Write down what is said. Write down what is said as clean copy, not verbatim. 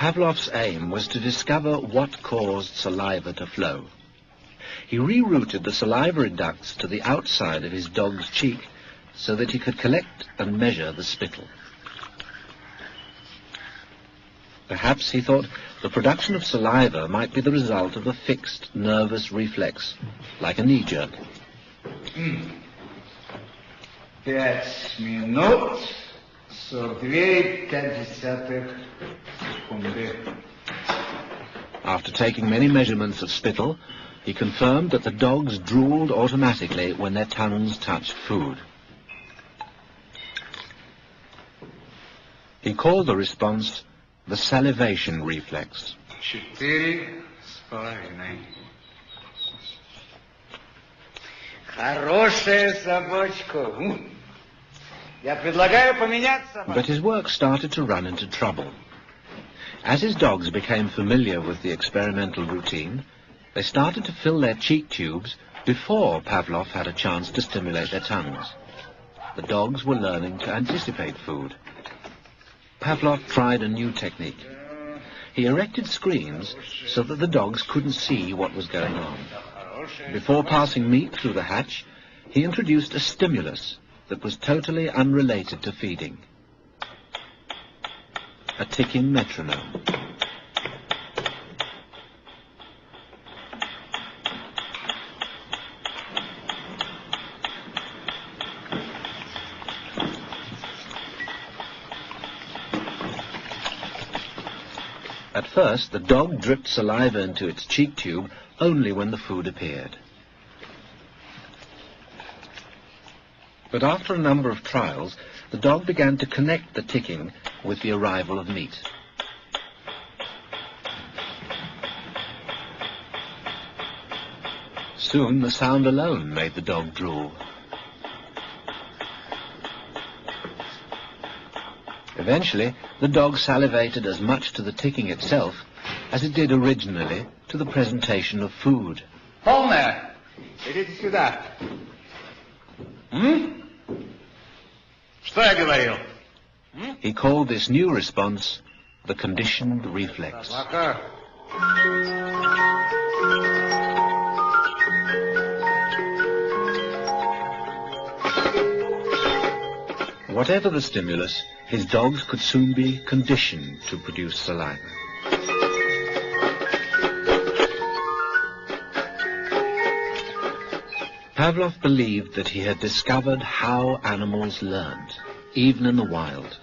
Pavlov's aim was to discover what caused saliva to flow. He rerouted the salivary ducts to the outside of his dog's cheek so that he could collect and measure the spittle. Perhaps he thought the production of saliva might be the result of a fixed nervous reflex, like a knee jerk. 5 минут 42,5 секунды. After taking many measurements of spittle, he confirmed that the dogs drooled automatically when their tongues touched food. He called the response the salivation reflex. 4,5. Хорошая собачка. Я предлагаю поменять собаку. But his work started to run into trouble. As his dogs became familiar with the experimental routine, they started to fill their cheek tubes before Pavlov had a chance to stimulate their tongues. The dogs were learning to anticipate food. Pavlov tried a new technique. He erected screens so that the dogs couldn't see what was going on. Before passing meat through the hatch, he introduced a stimulus that was totally unrelated to feeding. A ticking metronome. At first, the dog dripped saliva into its cheek tube only when the food appeared. But after a number of trials, the dog began to connect the ticking with the arrival of meat. Soon the sound alone made the dog drool. Eventually, the dog salivated as much to the ticking itself as it did originally to the presentation of food. Полная. Идите сюда. Что я говорил? He called this new response the conditioned reflex. Whatever the stimulus, his dogs could soon be conditioned to produce saliva. Pavlov believed that he had discovered how animals learned, even in the wild.